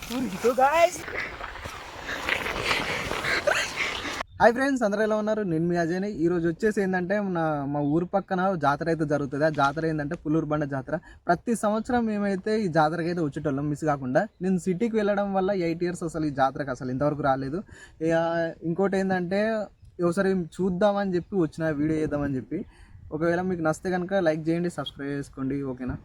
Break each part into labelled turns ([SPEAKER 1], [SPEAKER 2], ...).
[SPEAKER 1] So guys, hi friends, అందరూ ఎలా ఉన్నారు? నేను మీ అజయ్ని. ఈరోజు వచ్చేసి ఏంటంటే మా ఊరు పక్కన జాతర అయితే జరుగుతుంది. ఆ జాతర ఏంటంటే పుల్లూరు బండ జాతర. ప్రతి సంవత్సరం మేమైతే ఈ జాతరకి అయితే వచ్చేటోళ్ళం మిస్ కాకుండా. నేను సిటీకి వెళ్ళడం వల్ల 8 ఇయర్స్ అసలు ఈ జాతరకు అసలు ఇంతవరకు రాలేదు. ఇక ఇంకోటి ఏంటంటే ఒకసారి చూద్దామని చెప్పి వచ్చిన వీడియో చేద్దామని చెప్పి. ఒకవేళ మీకు నచ్చితే కనుక లైక్ చేయండి, సబ్స్క్రైబ్ చేసుకోండి, ఓకేనా?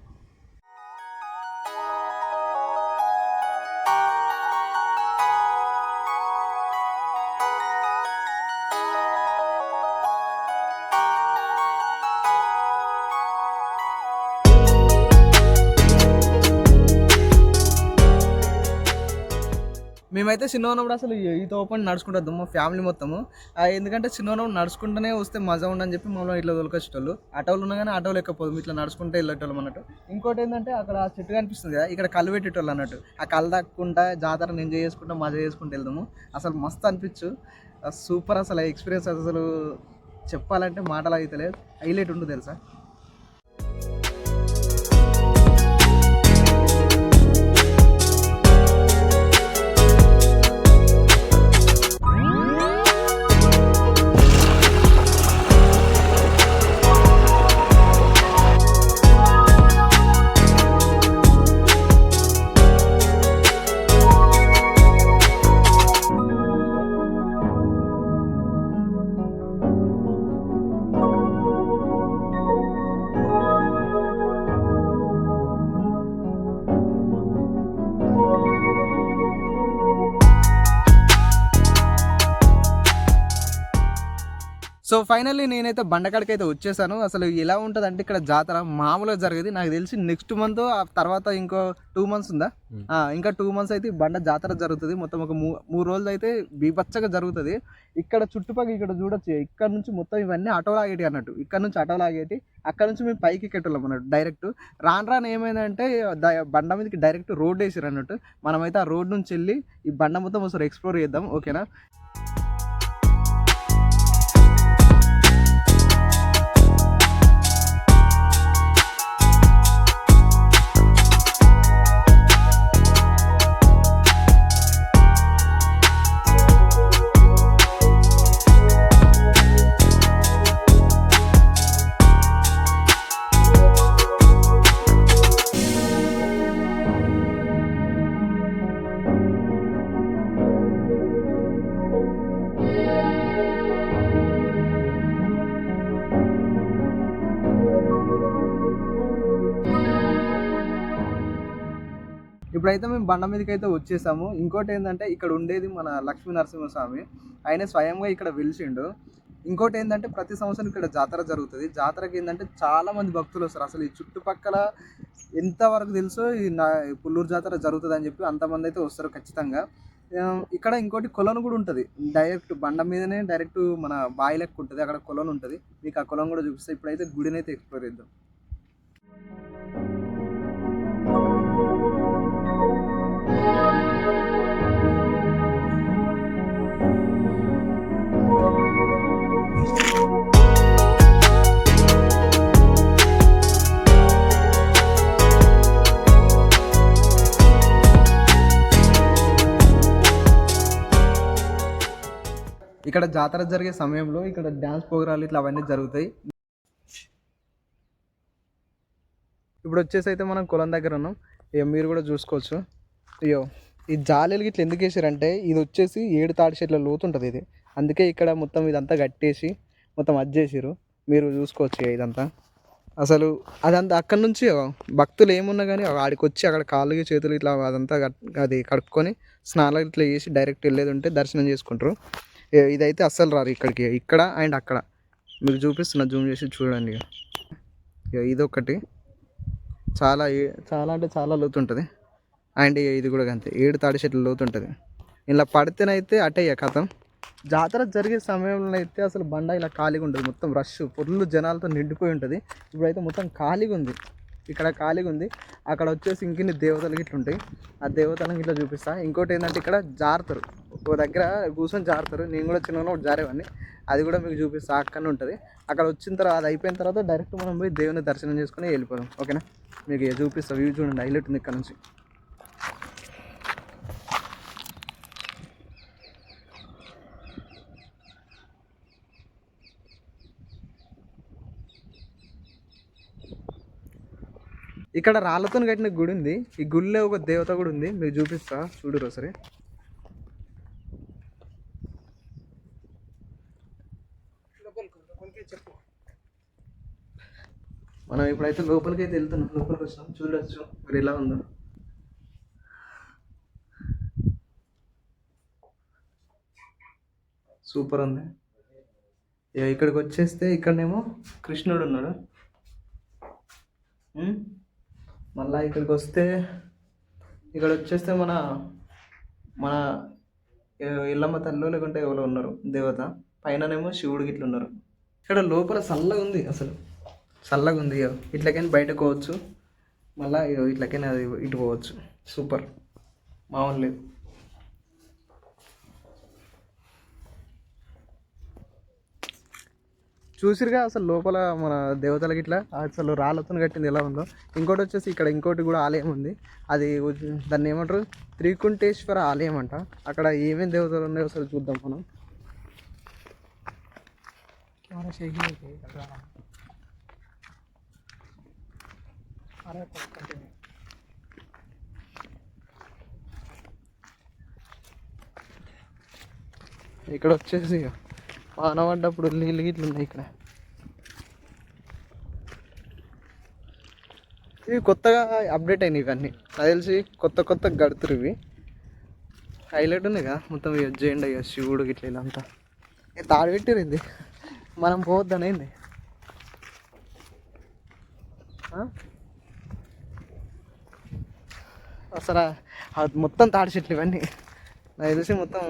[SPEAKER 1] మేమైతే చిన్నప్పుడు అసలు ఈత ఓపెన్ నడుచుకుంటాం మా ఫ్యామిలీ మొత్తము. ఎందుకంటే చిన్నప్పుడు నడుచుకుంటూనే వస్తే మజా ఉండని చెప్పి మమ్మల్ని ఇట్లా తొలకొచ్చేటోళ్ళు. ఆటోలు ఉన్నా కానీ ఆటోలు ఎక్కపోదు, ఇట్లా నడుచుకుంటే వెళ్ళేటోళ్ళం అన్నట్టు. ఇంకోటి ఏంటంటే అక్కడ చెట్టు కనిపిస్తుంది కదా, ఇక్కడ కళ్ళు పెట్టేటోళ్ళు అన్నట్టు. ఆ కళ్ళు దక్కుంటా జాతరను ఎంజాయ్ చేసుకుంటా మజా చేసుకుంటూ వెళ్దాము. అసలు మస్తు అనిపించు, సూపర్. అసలు ఎక్స్పీరియన్స్ అసలు చెప్పాలంటే మాటలు అయితే లేదు, హైలైట్ ఉంటుంది తెలుసా. సో ఫైనల్లీ నేనైతే బండకాడికి అయితే వచ్చేసాను. అసలు ఎలా ఉంటుంది అంటే ఇక్కడ జాతర మామూలుగా జరిగేది నాకు తెలిసి నెక్స్ట్ మంత్, ఆ తర్వాత ఇంకో 2 months ఉందా, ఇంకా 2 months అయితే బండ జాతర జరుగుతుంది. మొత్తం ఒక 3 రోజులు అయితే బీభత్సంగా జరుగుతుంది. ఇక్కడ చుట్టుపక్కల ఇక్కడ చూడొచ్చు, ఇక్కడ నుంచి మొత్తం ఇవన్నీ ఆటోలు ఆగేటి అన్నట్టు. ఇక్కడ నుంచి ఆటోలు ఆగేటి, అక్కడ నుంచి మేము పైకి ఎక్కేటోళ్ళం అన్నట్టు డైరెక్ట్. రాను ఏమైందంటే బండ మీదకి డైరెక్ట్ రోడ్ వేసారు అన్నట్టు. మనమైతే ఆ రోడ్ నుంచి వెళ్ళి ఈ బండ మొత్తం ఒకసారి ఎక్స్ప్లోర్ చేద్దాం, ఓకేనా? ఇప్పుడైతే మేము బండ మీదకి అయితే వచ్చేసాము. ఇంకోటి ఏంటంటే ఇక్కడ ఉండేది మన లక్ష్మీ నరసింహస్వామి, ఆయన స్వయంగా ఇక్కడ వెలిసిండు. ఇంకోటి ఏంటంటే ప్రతి సంవత్సరం ఇక్కడ జాతర జరుగుతుంది. జాతరకి ఏంటంటే చాలా మంది భక్తులు వస్తారు. అసలు ఈ చుట్టుపక్కల ఎంతవరకు తెలుసో ఈ పుల్లూరు జాతర జరుగుతుంది అని చెప్పి అంతమంది అయితే వస్తారు ఖచ్చితంగా. ఇక్కడ ఇంకోటి కొలను కూడా ఉంటుంది, డైరెక్ట్ బండ మీదనే డైరెక్ట్ మన బావి లెక్క ఉంటుంది, అక్కడ కొలను ఉంటుంది. మీకు ఆ కొలను కూడా చూపిస్తే. ఇప్పుడైతే గుడిని అయితే ఎక్స్ప్లోర్ చేద్దాం. ఇక్కడ జాతర జరిగే సమయంలో ఇక్కడ డ్యాన్స్ ప్రోగ్రాలు ఇట్లా అవన్నీ జరుగుతాయి. ఇప్పుడు వచ్చేసి అయితే మనం కులం దగ్గర ఉన్నాం. ఇక మీరు కూడా చూసుకోవచ్చు. అయ్యో, ఈ జాలీలు ఇట్లా ఎందుకు వేసారంటే ఇది వచ్చేసి 7 తాడి చెట్ల లోతు ఉంటుంది ఇది. అందుకే ఇక్కడ మొత్తం ఇదంతా కట్టేసి మొత్తం అజ్జేసారు. మీరు చూసుకోవచ్చు ఇదంతా. అసలు అదంతా అక్కడ నుంచి భక్తులు ఏమున్నా కానీ ఆడికి వచ్చి అక్కడ కాళ్ళు చేతులు ఇట్లా అదంతా అది కడుక్కొని స్నానాలు ఇట్లా చేసి డైరెక్ట్ వెళ్ళేది ఉంటే దర్శనం చేసుకుంటారు. ఇదైతే అస్సలు రారు ఇక్కడికి. ఇక్కడ అండ్ అక్కడ మీకు చూపిస్తున్నా, జూమ్ చేసి చూడండి. ఇదొకటి చాలా చాలా అంటే చాలా లోతు ఉంటుంది. అండ్ ఇది కూడా అంతే, 7 తాడి చెట్ల లోతు ఉంటుంది. ఇలా పడితేనైతే అటయ్యా కథం. జాతర జరిగే సమయంలో అయితే అసలు బండ ఇలా ఖాళీగా ఉంటుంది, మొత్తం రష్ ఫుల్ జనాలతో నిండిపోయి ఉంటుంది. ఇప్పుడైతే మొత్తం ఖాళీగా ఉంది, ఇక్కడ ఖాళీగా ఉంది. అక్కడ వచ్చేసి ఇంకిన్ని దేవతలు ఇట్లా ఉంటాయి, ఆ దేవతలను ఇట్లా చూపిస్తా. ఇంకోటి ఏంటంటే ఇక్కడ జారుతారు, ఒక దగ్గర కూర్చొని జారుతారు. నేను కూడా చిన్నగా జారేవాడిని, అది కూడా మీకు చూపిస్తా. అక్కడనే ఉంటుంది. అక్కడ వచ్చిన తర్వాత అది అయిపోయిన తర్వాత డైరెక్ట్ మనం పోయి దేవుని దర్శనం చేసుకుని వెళ్ళిపోదాం, ఓకేనా? మీకు చూపిస్తా, వ్యూ చూడండి, హైలైట్ ఉంది ఇక్కడ నుంచి. ఇక్కడ రాళ్ళతో కట్టిన గుడి ఉంది. ఈ గుడిలో ఒక దేవత కూడా ఉంది, మీరు చూపిస్తా చూడరు ఒకసారి. మనం ఇప్పుడైతే లోపలికి అయితే వెళ్తున్నాం. లోపలికి వచ్చినాం, చూడొచ్చు మరి ఎలా ఉందో. సూపర్ ఉంది. ఇక్కడికి వచ్చేస్తే ఇక్కడనేమో కృష్ణుడు ఉన్నాడు. మళ్ళా ఇక్కడికి వస్తే ఇక్కడ వచ్చేస్తే మన మన ఇల్లమ్మ తల్లు లేకుంటే ఎవరో ఉన్నారు దేవత. పైననేమో శివుడు గిట్ల ఉన్నారు. ఇక్కడ లోపల చల్లగా ఉంది, అసలు చల్లగా ఉంది. ఇట్లకైనా బయటకు పోవచ్చు, మళ్ళీ ఇట్లకైనా అది ఇటు పోవచ్చు. సూపర్, మామూలు లేదు. చూసిరుగా అసలు లోపల మన దేవతలకి ఇట్లా అసలు రాళ్ళతో కట్టింది ఎలా ఉందో. ఇంకోటి వచ్చేసి ఇక్కడ ఇంకోటి కూడా ఆలయం ఉంది. అది దాన్ని ఏమంటారు, త్రికుంటేశ్వర ఆలయం అంట. అక్కడ ఏమేమి దేవతలు ఉన్నాయో అసలు చూద్దాం మనం. ఇక్కడ వచ్చేసి వానపడ్డప్పుడు నీళ్ళు గిట్లు ఉన్నాయి ఇక్కడ. ఇవి కొత్తగా అప్డేట్ అయినాయి ఇవన్నీ, నాకు తెలిసి కొత్త కొత్త గడుతురు ఇవి. హైలైట్ ఉంది కదా మొత్తం. జెండా ఇక శివుడు గిట్ల ఇలా అంతా తాడు పెట్టిరింది. మనం పోవద్దని అయింది. అసలు మొత్తం తాడి చెట్లు ఇవన్నీ. నాకు తెలిసి మొత్తం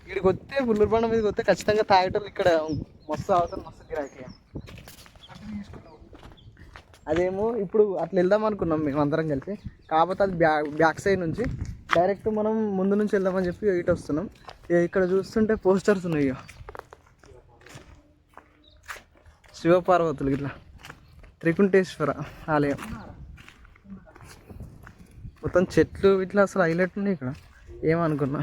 [SPEAKER 1] ఇక్కడికి వస్తే పుల్లూరు బండ మీదకి వస్తే ఖచ్చితంగా తాగేటోళ్ళు ఇక్కడ మస్తు అవుతారు, మస్తు గిరాకీ. అదేమో ఇప్పుడు అట్లా వెళ్దాం అనుకున్నాం మేము అందరం కలిసి. కాకపోతే అది బ్యాక్ సైడ్ నుంచి డైరెక్ట్ మనం ముందు నుంచి వెళ్దామని చెప్పి ఇటు వస్తున్నాం. ఇక్కడ చూస్తుంటే పోస్టర్స్ ఉన్నాయి, శివపార్వతులు ఇట్లా త్రికుంటేశ్వర ఆలయం. మొత్తం చెట్లు ఇట్లా అసలు హైలైట్ ఉన్నాయి ఇక్కడ. ఏమనుకున్నా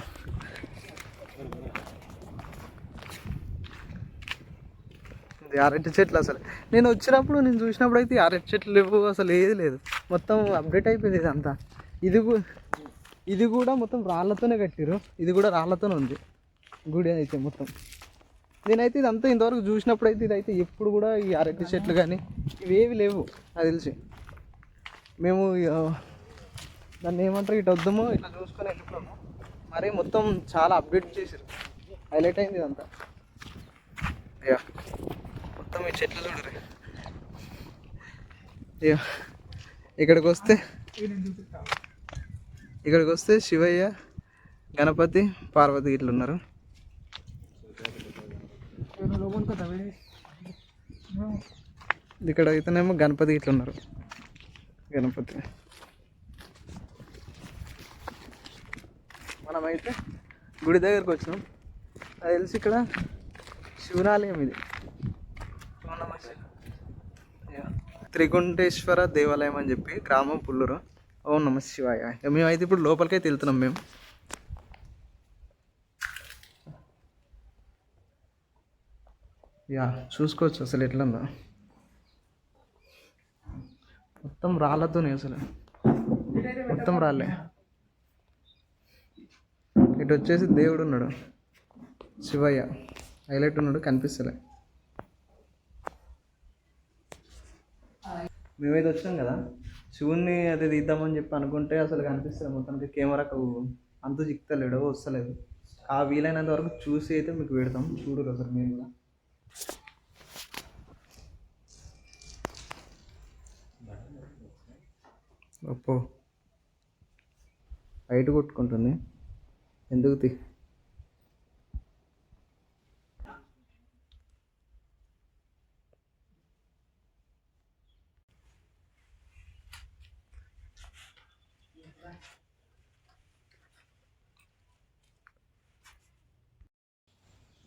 [SPEAKER 1] అరటి చెట్లు, అసలు నేను వచ్చినప్పుడు నేను చూసినప్పుడు అయితే అరటి చెట్లు లేవు, అసలు ఏది లేదు. మొత్తం అప్డేట్ అయిపోయింది ఇదంతా. ఇది కూడా మొత్తం రాళ్ళతోనే కట్టిరు. ఇది కూడా రాళ్ళతోనే ఉంది గుడి అయితే మొత్తం. నేనైతే ఇదంతా ఇంతవరకు చూసినప్పుడు అయితే ఇదైతే ఎప్పుడు కూడా ఈ అరటి చెట్లు కానీ ఇవేవి లేవు నాకు తెలిసి. మేము దాన్ని ఏమంటారు, ఇటు వద్దామో ఇట్లా చూసుకొని వెళ్ళిపోయాము. మరి మొత్తం చాలా అప్డేట్ చేసారు, హైలైట్ అయింది ఇదంతా. అయ్యా మొత్తం ఈ చెట్లు చూడరు. అయ్యా ఇక్కడికి వస్తే శివయ్య, గణపతి, పార్వతి ఇట్లా ఉన్నారు. ఇక్కడ అయితేనేమో గణపతి ఇట్లా ఉన్నారు. గణపతి మనమైతే గుడి దగ్గరకు వచ్చినాం. అది తెలిసి ఇక్కడ శివనాలయం ఇది. త్రికుంటేశ్వర దేవాలయం అని చెప్పి గ్రామం పుల్లూరు. ఓం నమ శివాయ. మేమైతే ఇప్పుడు లోపలికైతే వెళ్తున్నాం మేము. చూసుకోవచ్చు అసలు ఎట్లుందో. మొత్తం రాళ్ళతోనే, అసలు మొత్తం రాళ్ళే. ఇటు వచ్చేసి దేవుడు ఉన్నాడు, శివయ్య హైలైట్ ఉన్నాడు, కనిపిస్తలే. మేమైతే వచ్చాం కదా శివుణ్ణి అది తీద్దామని చెప్పి అనుకుంటే అసలు కనిపిస్తుంది మొత్తానికి. కెమెరాకు అంత చిక్తలేడు, వస్తలేదు. ఆ వీలైనంత వరకు చూసి అయితే మీకు పెడతాం, చూడరు అసలు మేము కూడా. అప్పో బయట కొట్టుకుంటుంది ఎందుకు తీ.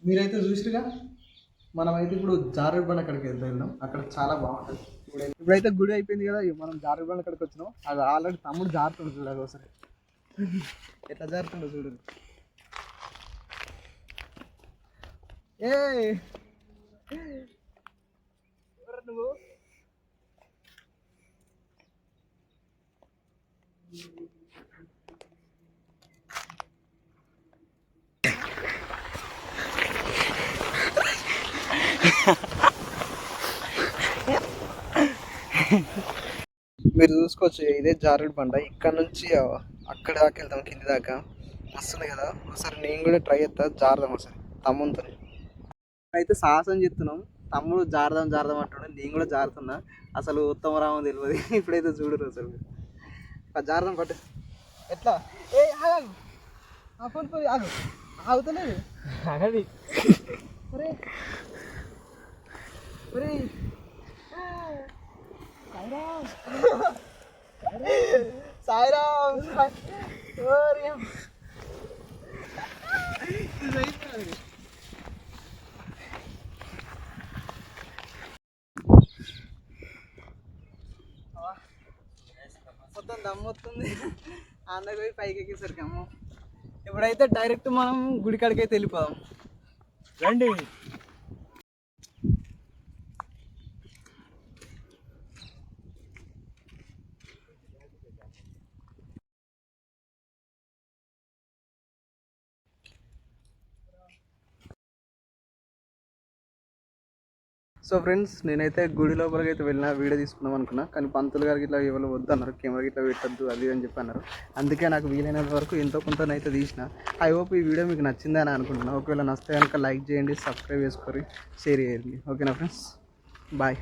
[SPEAKER 1] మీరైతే చూసిరుగా, మనమైతే ఇప్పుడు జారుడు బండ అక్కడికి వెళ్దాం. అక్కడ చాలా బాగుంటుంది. ఇప్పుడైతే గుడి అయిపోయింది కదా, మనం జారుడు బండ అక్కడికి వచ్చినాం. అది ఆల్రెడీ తమ్ముడు జారుతుండు చూడాలి ఒకసారి, ఎట్లా జారుతుండో చూడు. నువ్వు మీరు చూసుకోవచ్చు ఇదే జారుడు బండ. ఇక్కడ నుంచి అక్కడ దాకా వెళ్తాం కింది దాకా. మస్తుంది కదా. ఒకసారి నేను కూడా ట్రై చేస్తా, జారుదాం ఒకసారి తమ్ముతో. అయితే సాహసం చెప్తున్నాం, తమ్ముడు జారుదాం జారుదాం అంటున్నాడు, నేను కూడా జారుతున్నా. అసలు ఉత్తమ రామో తెలియదు. ఇప్పుడైతే చూడరు అసలు. జారుదాం పట్టు. ఎట్లా? ఏ ఆగు, పోయి ఆగు, ఆగుతలేదు. ఆగది. ఒరే ఒరే సాయిరామ్ సాయిరామ్. మొత్తం దమ్ము వస్తుంది. అందరికి పోయి పైకి ఎక్కేసరికి అమ్మ. ఇప్పుడైతే డైరెక్ట్ మనం గుడికాడికి అయితే వెళ్ళిపోదాం రండి. సో ఫ్రెండ్స్, నేనైతే గుడి లోపలికి అయితే వెళ్ళిన, వీడియో తీసుకుందాం అనుకున్నా. కానీ పంతులు గారికి ఇట్లా ఎవరు వద్దన్నారు, కెమెరా ఇట్లా పెట్టద్దు అది అని చెప్పి అన్నారు. అందుకే నాకు వీలైనంత వరకు ఎంతో కొంతనైతే తీసిన. ఐ హోప్ ఈ వీడియో మీకు నచ్చిందని అనుకుంటున్నాను. ఒకవేళ నచ్చితే కనుక లైక్ చేయండి, సబ్స్క్రైబ్ చేసుకొని షేర్ చేయండి. ఓకేనా ఫ్రెండ్స్, బాయ్.